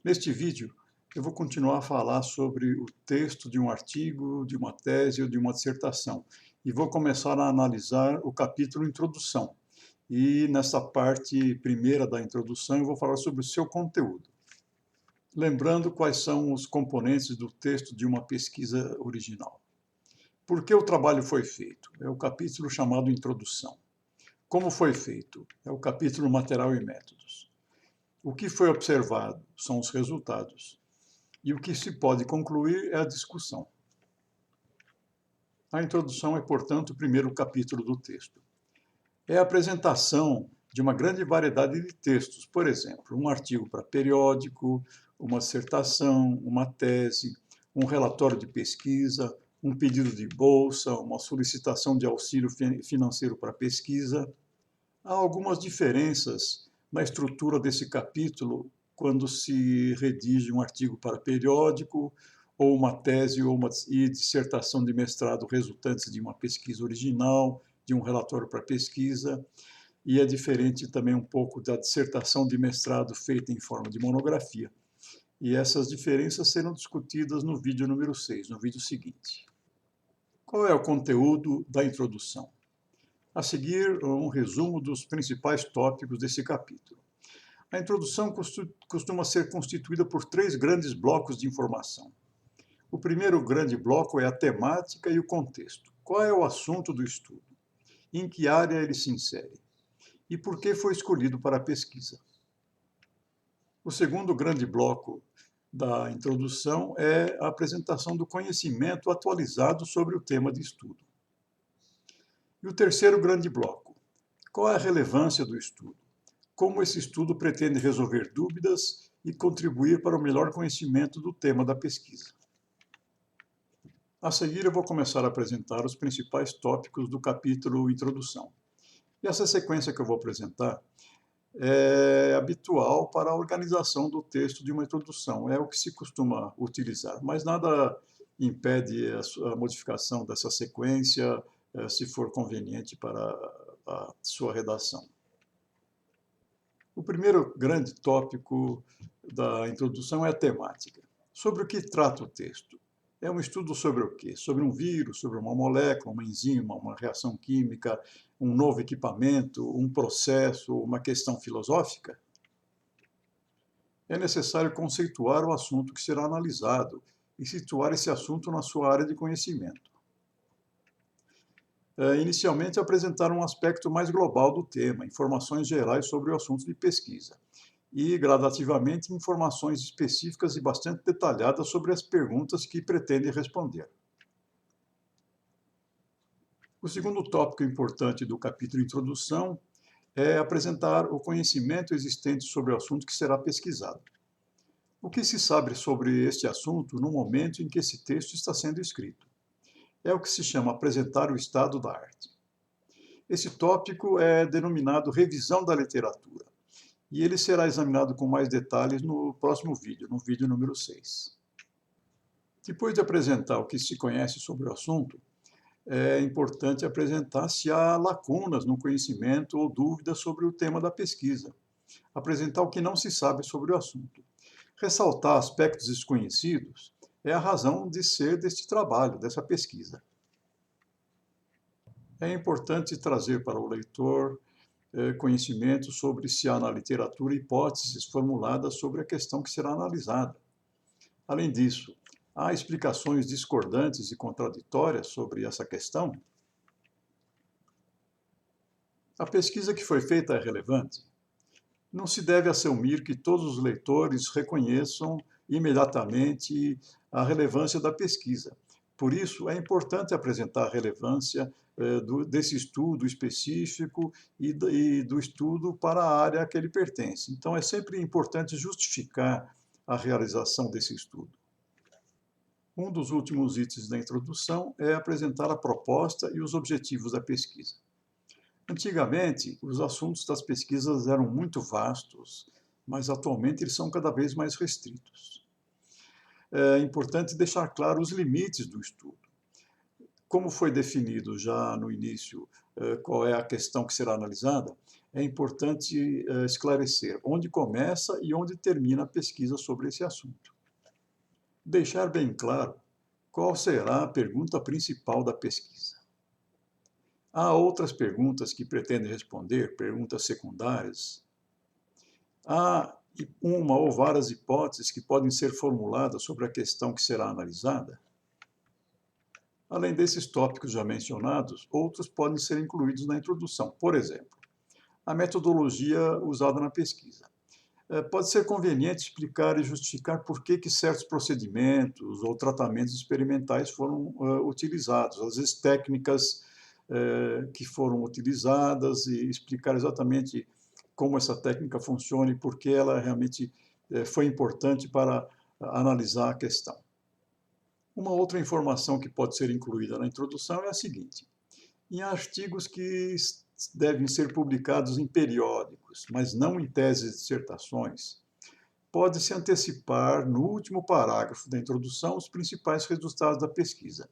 Neste vídeo, eu vou continuar a falar sobre o texto de um artigo, de uma tese ou de uma dissertação. E vou começar a analisar o capítulo Introdução. E nessa parte primeira da introdução, eu vou falar sobre o seu conteúdo. Lembrando quais são os componentes do texto de uma pesquisa original. Por que o trabalho foi feito? É o capítulo chamado Introdução. Como foi feito? É o capítulo Material e Métodos. O que foi observado? São os resultados. E o que se pode concluir é a discussão. A introdução é, portanto, o primeiro capítulo do texto. É a apresentação de uma grande variedade de textos, por exemplo, um artigo para periódico, uma dissertação, uma tese, um relatório de pesquisa, um pedido de bolsa, uma solicitação de auxílio financeiro para pesquisa. Há algumas diferenças na estrutura desse capítulo quando se redige um artigo para periódico, ou uma tese ou uma dissertação de mestrado resultantes de uma pesquisa original, de um relatório para pesquisa, e é diferente também um pouco da dissertação de mestrado feita em forma de monografia. E essas diferenças serão discutidas no vídeo número 6, no vídeo seguinte. Qual é o conteúdo da introdução? A seguir, um resumo dos principais tópicos desse capítulo. A introdução costuma ser constituída por 3 grandes blocos de informação. O primeiro grande bloco é a temática e o contexto. Qual é o assunto do estudo? Em que área ele se insere? E por que foi escolhido para a pesquisa? O segundo grande bloco da introdução é a apresentação do conhecimento atualizado sobre o tema de estudo. E o terceiro grande bloco: qual é a relevância do estudo? Como esse estudo pretende resolver dúvidas e contribuir para o melhor conhecimento do tema da pesquisa. A seguir, eu vou começar a apresentar os principais tópicos do capítulo Introdução. E essa sequência que eu vou apresentar é habitual para a organização do texto de uma introdução, é o que se costuma utilizar, mas nada impede a modificação dessa sequência, se for conveniente para a sua redação. O primeiro grande tópico da introdução é a temática. Sobre o que trata o texto? É um estudo sobre o quê? Sobre um vírus, sobre uma molécula, uma enzima, uma reação química, um novo equipamento, um processo, uma questão filosófica? É necessário conceituar o assunto que será analisado e situar esse assunto na sua área de conhecimento. Inicialmente, apresentar um aspecto mais global do tema, informações gerais sobre o assunto de pesquisa, e, gradativamente, informações específicas e bastante detalhadas sobre as perguntas que pretende responder. O segundo tópico importante do capítulo Introdução é apresentar o conhecimento existente sobre o assunto que será pesquisado. O que se sabe sobre este assunto no momento em que esse texto está sendo escrito? É o que se chama apresentar o estado da arte. Esse tópico é denominado revisão da literatura, e ele será examinado com mais detalhes no próximo vídeo, no vídeo número 6. Depois de apresentar o que se conhece sobre o assunto, é importante apresentar se há lacunas no conhecimento ou dúvidas sobre o tema da pesquisa. Apresentar o que não se sabe sobre o assunto. Ressaltar aspectos desconhecidos é a razão de ser deste trabalho, dessa pesquisa. É importante trazer para o leitor conhecimento sobre se há na literatura hipóteses formuladas sobre a questão que será analisada. Além disso, há explicações discordantes e contraditórias sobre essa questão? A pesquisa que foi feita é relevante? Não se deve assumir que todos os leitores reconheçam imediatamente a relevância da pesquisa. Por isso, é importante apresentar a relevância desse estudo específico e do estudo para a área a que ele pertence. Então, é sempre importante justificar a realização desse estudo. Um dos últimos itens da introdução é apresentar a proposta e os objetivos da pesquisa. Antigamente, os assuntos das pesquisas eram muito vastos, mas atualmente eles são cada vez mais restritos. É importante deixar claro os limites do estudo. como foi definido já no início qual é a questão que será analisada, é importante esclarecer onde começa e onde termina a pesquisa sobre esse assunto. Deixar bem claro qual será a pergunta principal da pesquisa. Há outras perguntas que pretendem responder, perguntas secundárias. Há uma ou várias hipóteses que podem ser formuladas sobre a questão que será analisada. Além desses tópicos já mencionados, outros podem ser incluídos na introdução. Por exemplo, a metodologia usada na pesquisa. Pode ser conveniente explicar e justificar por que certos procedimentos ou tratamentos experimentais foram utilizados, às vezes técnicas que foram utilizadas e explicar exatamente como essa técnica funciona e por que ela realmente foi importante para analisar a questão. Uma outra informação que pode ser incluída na introdução é a seguinte: em artigos que devem ser publicados em periódicos, mas não em teses e dissertações, pode-se antecipar no último parágrafo da introdução os principais resultados da pesquisa.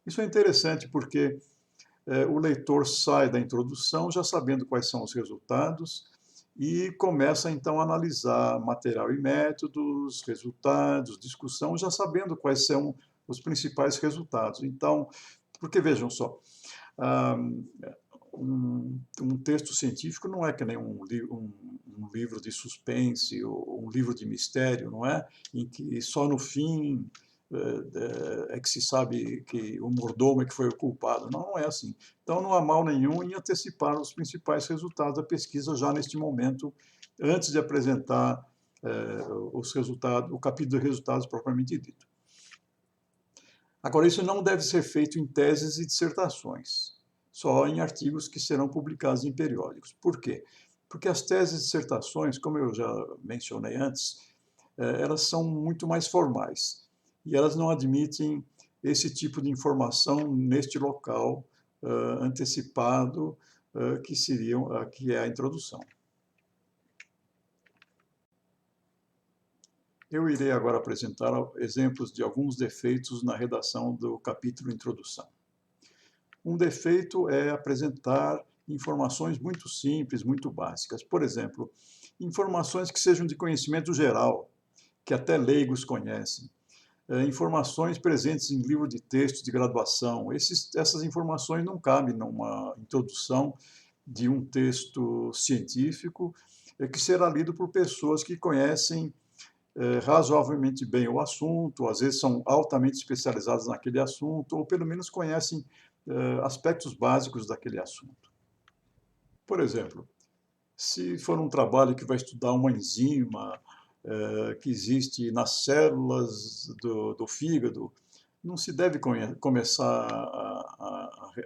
Isso é interessante porque o leitor sai da introdução já sabendo quais são os resultados e começa então a analisar material e métodos, resultados, discussão, já sabendo quais são os principais resultados. Então, porque vejam só, um texto científico não é que nem um livro de suspense ou um livro de mistério, não é? Em que só no fim é que se sabe que o mordomo é que foi o culpado. Não, não é assim. Então não há mal nenhum em antecipar os principais resultados da pesquisa já neste momento, antes de apresentar os resultados, o capítulo de resultados propriamente dito. Agora, isso não deve ser feito em teses e dissertações, só em artigos que serão publicados em periódicos. Por quê? Porque as teses e dissertações, como eu já mencionei antes, elas são muito mais formais e elas não admitem esse tipo de informação neste local antecipado que é a introdução. Eu irei agora apresentar exemplos de alguns defeitos na redação do capítulo Introdução. Um defeito é apresentar informações muito simples, muito básicas. Por exemplo, informações que sejam de conhecimento geral, que até leigos conhecem. Informações presentes em livro de texto de graduação. Essas informações não cabem numa introdução de um texto científico que será lido por pessoas que conhecem razoavelmente bem o assunto, às vezes são altamente especializadas naquele assunto, ou pelo menos conhecem aspectos básicos daquele assunto. Por exemplo, se for um trabalho que vai estudar uma enzima que existe nas células do fígado, não se deve começar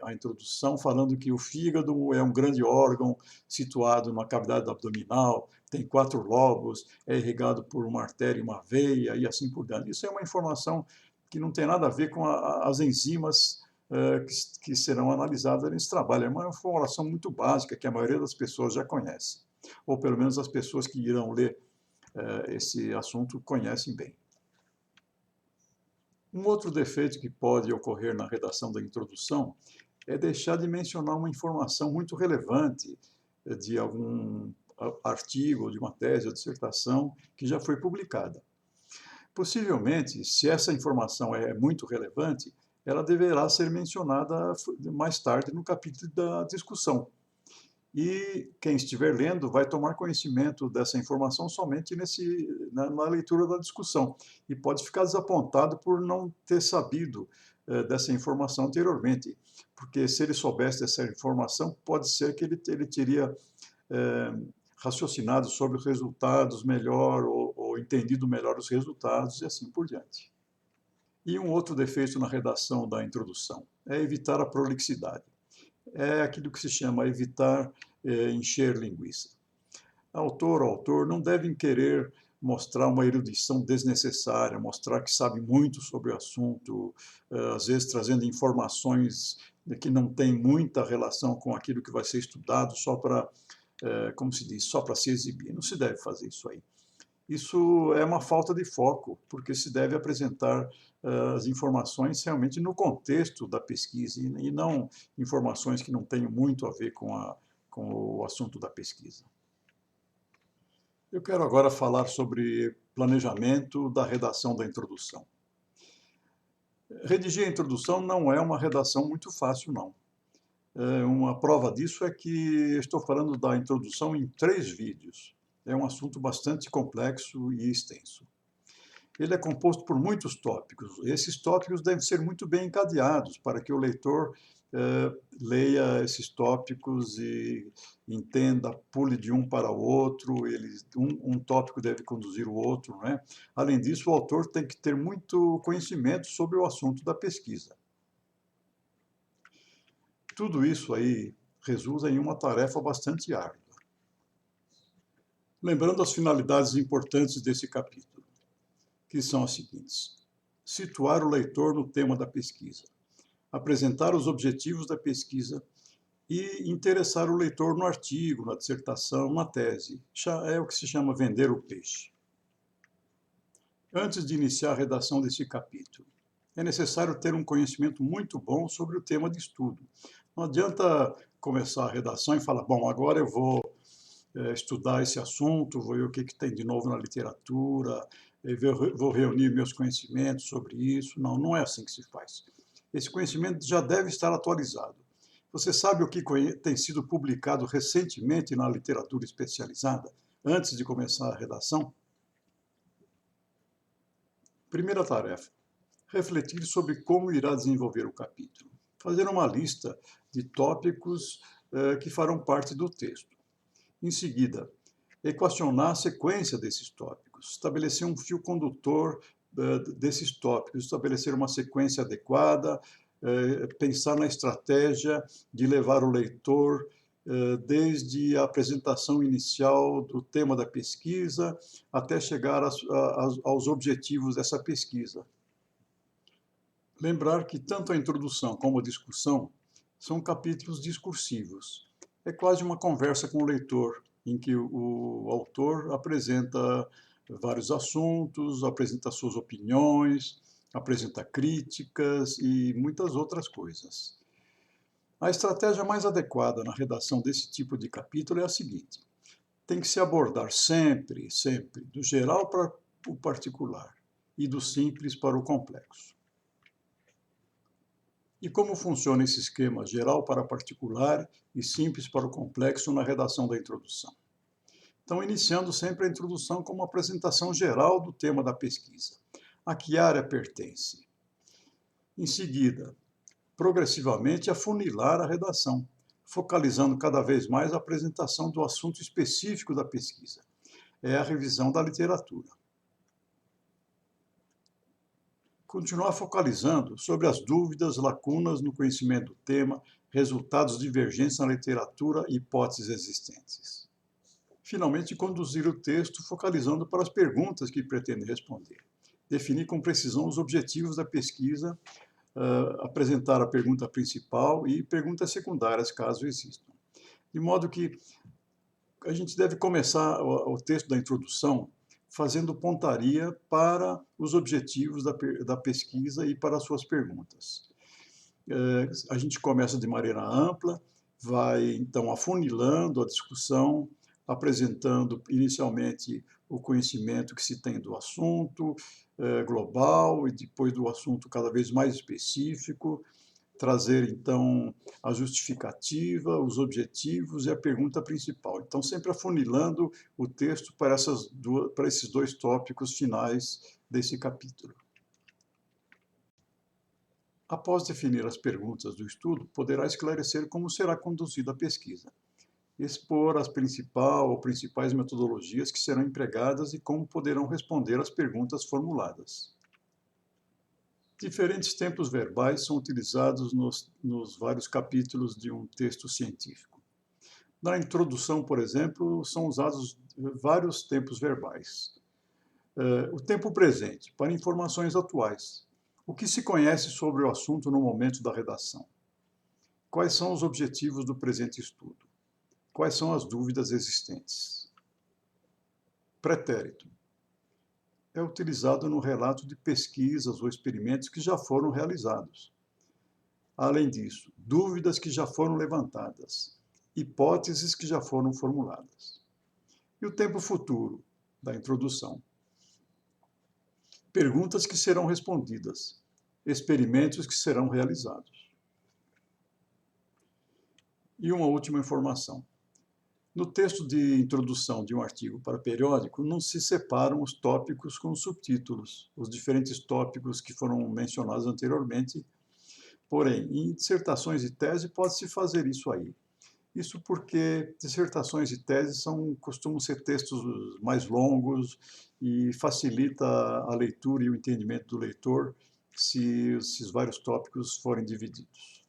a introdução falando que o fígado é um grande órgão situado na cavidade abdominal, tem 4 lobos, é irrigado por uma artéria e uma veia e assim por diante. Isso é uma informação que não tem nada a ver com as enzimas que serão analisadas nesse trabalho. É uma informação muito básica que a maioria das pessoas já conhece, ou pelo menos as pessoas que irão ler esse assunto conhecem bem. Um outro defeito que pode ocorrer na redação da introdução é deixar de mencionar uma informação muito relevante de algum artigo, de uma tese ou dissertação que já foi publicada. Possivelmente, se essa informação é muito relevante, ela deverá ser mencionada mais tarde no capítulo da discussão. E quem estiver lendo vai tomar conhecimento dessa informação somente na leitura da discussão. E pode ficar desapontado por não ter sabido dessa informação anteriormente. Porque se ele soubesse dessa informação, pode ser que ele teria raciocinado sobre os resultados melhor ou entendido melhor os resultados e assim por diante. E um outro defeito na redação da introdução é evitar a prolixidade. É aquilo que se chama evitar encher linguiça. Autor ou autor não devem querer mostrar uma erudição desnecessária, mostrar que sabe muito sobre o assunto, às vezes trazendo informações que não têm muita relação com aquilo que vai ser estudado, só para, como se diz, só para se exibir. Não se deve fazer isso aí. Isso é uma falta de foco, porque se deve apresentar as informações realmente no contexto da pesquisa e não informações que não tenham muito a ver com o assunto da pesquisa. Eu quero agora falar sobre planejamento da redação da introdução. Redigir a introdução não é uma redação muito fácil, não. Uma prova disso é que estou falando da introdução em 3 vídeos. É um assunto bastante complexo e extenso. Ele é composto por muitos tópicos. Esses tópicos devem ser muito bem encadeados para que o leitor leia esses tópicos e entenda, pule de um para o outro, um tópico deve conduzir o outro, né? Além disso, o autor tem que ter muito conhecimento sobre o assunto da pesquisa. Tudo isso aí resulta em uma tarefa bastante árdua. Lembrando as finalidades importantes desse capítulo, que são as seguintes: situar o leitor no tema da pesquisa, apresentar os objetivos da pesquisa e interessar o leitor no artigo, na dissertação, na tese. É o que se chama vender o peixe. Antes de iniciar a redação desse capítulo, é necessário ter um conhecimento muito bom sobre o tema de estudo. Não adianta começar a redação e falar, bom, agora eu vou estudar esse assunto, vou ver o que tem de novo na literatura, vou reunir meus conhecimentos sobre isso. Não, não é assim que se faz. Esse conhecimento já deve estar atualizado. Você sabe o que tem sido publicado recentemente na literatura especializada, antes de começar a redação? Primeira tarefa: refletir sobre como irá desenvolver o capítulo. Fazer uma lista de tópicos que farão parte do texto. Em seguida, equacionar a sequência desses tópicos, estabelecer um fio condutor desses tópicos, estabelecer uma sequência adequada, pensar na estratégia de levar o leitor desde a apresentação inicial do tema da pesquisa até chegar aos objetivos dessa pesquisa. Lembrar que tanto a introdução como a discussão são capítulos discursivos. É quase uma conversa com o leitor, em que o autor apresenta vários assuntos, apresenta suas opiniões, apresenta críticas e muitas outras coisas. A estratégia mais adequada na redação desse tipo de capítulo é a seguinte: tem que se abordar sempre, do geral para o particular e do simples para o complexo. E como funciona esse esquema geral para particular e simples para o complexo na redação da introdução? Então, iniciando sempre a introdução com uma apresentação geral do tema da pesquisa. A que área pertence? Em seguida, progressivamente afunilar a redação, focalizando cada vez mais a apresentação do assunto específico da pesquisa. É a revisão da literatura. Continuar focalizando sobre as dúvidas, lacunas no conhecimento do tema, resultados divergentes na literatura e hipóteses existentes. Finalmente, conduzir o texto focalizando para as perguntas que pretende responder. Definir com precisão os objetivos da pesquisa, apresentar a pergunta principal e perguntas secundárias, caso existam. De modo que a gente deve começar o texto da introdução fazendo pontaria para os objetivos da pesquisa e para as suas perguntas. A gente começa de maneira ampla, vai então afunilando a discussão, apresentando inicialmente o conhecimento que se tem do assunto global e depois do assunto cada vez mais específico, trazer então a justificativa, os objetivos e a pergunta principal. Então, sempre afunilando o texto para esses 2 tópicos finais desse capítulo. Após definir as perguntas do estudo, poderá esclarecer como será conduzida a pesquisa, expor as principais metodologias que serão empregadas e como poderão responder às perguntas formuladas. Diferentes tempos verbais são utilizados nos vários capítulos de um texto científico. Na introdução, por exemplo, são usados vários tempos verbais. O tempo presente, para informações atuais. O que se conhece sobre o assunto no momento da redação? Quais são os objetivos do presente estudo? Quais são as dúvidas existentes? Pretérito. é utilizado no relato de pesquisas ou experimentos que já foram realizados. Além disso, dúvidas que já foram levantadas, hipóteses que já foram formuladas. E o tempo futuro da introdução. Perguntas que serão respondidas, experimentos que serão realizados. E uma última informação. No texto de introdução de um artigo para periódico, não se separam os tópicos com os subtítulos, os diferentes tópicos que foram mencionados anteriormente. Porém, em dissertações e tese pode-se fazer isso aí. Isso porque dissertações e teses costumam ser textos mais longos e facilita a leitura e o entendimento do leitor se esses vários tópicos forem divididos.